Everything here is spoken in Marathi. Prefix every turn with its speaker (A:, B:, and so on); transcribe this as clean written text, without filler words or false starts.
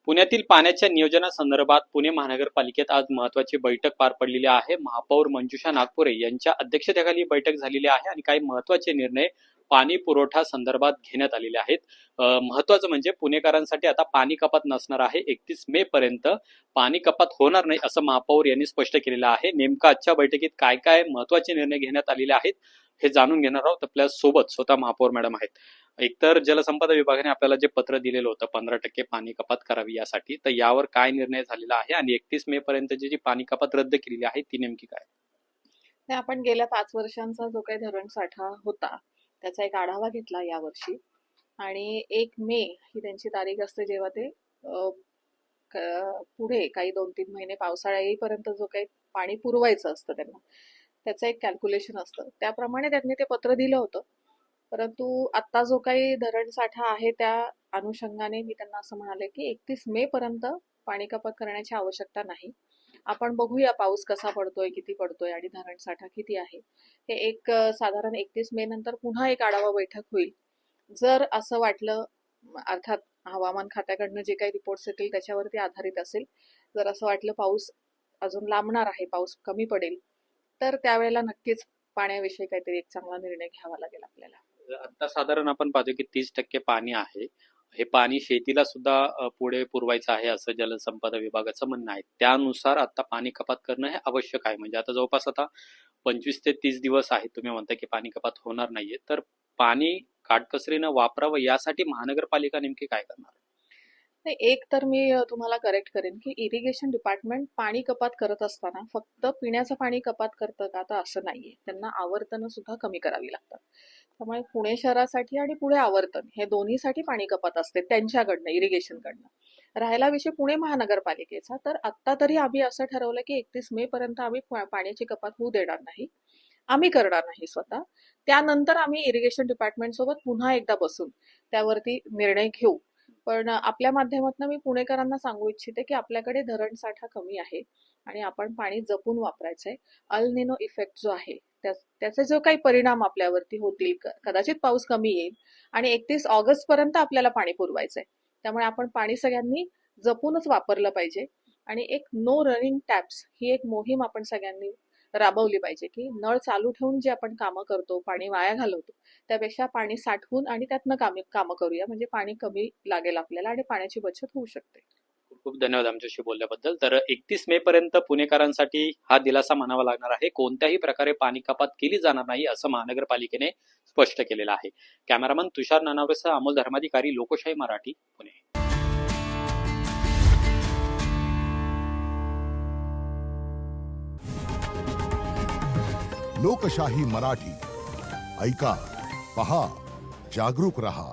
A: पुण्यातील पाण्याच्या नियोजनासंदर्भात पुणे महानगरपालिकेत आज महत्त्वाची बैठक पार पडलेली आहे। महापौर मंजुषा नागपुरे यांच्या अध्यक्षतेखाली बैठक झालेली आहे आणि काही महत्त्वाचे निर्णय पाणी पुरवठा संदर्भात घेण्यात आलेले आहेत। महत्त्वाचं म्हणजे पुणेकरांसाठी आता पाणी कपात नसणार आहे। 31 मे पर्यंत पाणी कपात होणार नाही असं महापौर यांनी स्पष्ट केलेलं आहे। नेमका आजच्या बैठकीत काय काय महत्त्वाचे निर्णय घेण्यात आलेले आहेत हे जाणून घेणार आहोत। आपल्या सोबत स्वतः महापौर मॅडम आहेत। एकतर जलसंपदा विभागाने आपल्याला जे पत्र दिलेलं होतं 15% पाणी कपात करावी यासाठी, तर यावर काय निर्णय झालेला आहे आणि 31 मे पर्यंतची जी पाणी कपात रद्द केलेली आहे ती नेमकी काय?
B: आपण गेल्या 5 वर्षांचा जो काही धरण साठा होता त्याचा एक आढावा घेतला यावर्षी आणि 1 मे ही त्यांची तारीख असते जेव्हा ते पुढे काही 2-3 महिने पावसाळा येईपर्यंत जो काही पाणी पुरवायचं असतं त्यांना त्याचं एक कॅल्क्युलेशन असतं। त्याप्रमाणे त्यांनी ते पत्र दिलं होतं। परंतु आता जो काही धरण साठा आहे त्या अनुषंगाने मी त्यांना असं म्हणाले की 31 मे पर्यंत पाणी कपात करण्याची आवश्यकता नाही। आपण बघूया पाऊस कसा पडतोय, किती पडतोय आणि धरण साठा किती आहे हे एक साधारण 31 मे नंतर पुन्हा एक आढावा बैठक होईल। जर असं वाटलं, अर्थात हवामान खात्याकडनं जे काही रिपोर्ट्स येतील त्याच्यावरती आधारित असेल, जर असं वाटलं पाऊस अजून लांबणार आहे, पाऊस कमी पडेल, तर त्यावेळेला नक्कीच पाण्याविषयी काहीतरी एक चांगला निर्णय घ्यावा लागेल आपल्याला।
A: आता साधारण आपण पाहतो की 30% पाणी आहे। हे पाणी शेतीला सुद्धा पुढे पुरवायचं आहे असं जलसंपदा विभागाचं म्हणणं आहे। त्यानुसार आता पाणी कपात करणं हे आवश्यक आहे। म्हणजे आता जवळपास आता 25 ते 30 दिवस आहेत, तुम्ही म्हणता की पाणी कपात होणार नाहीये, तर पाणी काटकसरीनं वापरावं यासाठी महानगरपालिका नेमकी काय करणार?
B: एक तर मी तुम्हाला करेक्ट करेन की इरिगेशन डिपार्टमेंट पाणी कपात करत असताना फक्त पिण्याचं पाणी कपात करतं का, तर असं नाहीये। त्यांना आवर्तनं सुद्धा कमी करावी लागतात। त्यामुळे पुणे शहरासाठी आणि पुढे आवर्तन हे दोन्हीसाठी पाणी कपात असते त्यांच्याकडनं, इरिगेशनकडनं। राहिला विषय पुणे महानगरपालिकेचा, तर आत्ता तरी आम्ही असं ठरवलं की 31 मे पर्यंत आम्ही पाण्याची कपात होऊ देणार नाही, आम्ही करणार नाही स्वतः। त्यानंतर आम्ही इरिगेशन डिपार्टमेंट सोबत पुन्हा एकदा बसून त्यावरती निर्णय घेऊ। पण आपल्या माध्यमातून मी पुणेकरांना सांगू इच्छिते की आपल्याकडे धरण साठा कमी आहे आणि आपण पाणी जपून वापरायचंय। अल निनो इफेक्ट जो आहे त्याचे जो काही परिणाम आपल्यावरती होतील, कदाचित पाऊस कमी येईल आणि 31 ऑगस्ट पर्यंत आपल्याला पाणी पुरवायचंय। त्यामुळे आपण पाणी सगळ्यांनी जपूनच वापरलं पाहिजे आणि एक नो रनिंग टॅप्स ही एक मोहीम आपण सगळ्यांनी राबवली पाहिजे की नळ चालू ठेवून जे आपण कामं करतो, पाणी वाया घालवतो, त्यापेक्षा पाणी साठवून आणि त्यातनं कामं करूया, म्हणजे पाणी कमी लागेल आपल्याला आणि पाण्याची बचत होऊ शकते।
A: खूप खूप धन्यवाद आमच्याशी बोलल्याबद्दल। तर 31 मे पर्यंत पुणेकरांसाठी हा दिलासा मानावा लागणार आहे। कोणत्याही प्रकारे पाणी कपात केली जाणार नाही असं महानगरपालिकेने स्पष्ट केलेलं आहे। कॅमेरामन तुषार नानावरेसह अमोल धर्माधिकारी, लोकशाही मराठी, पुणे।
C: लोकशाही मराठी ऐका, पहा, जागरूक रहा।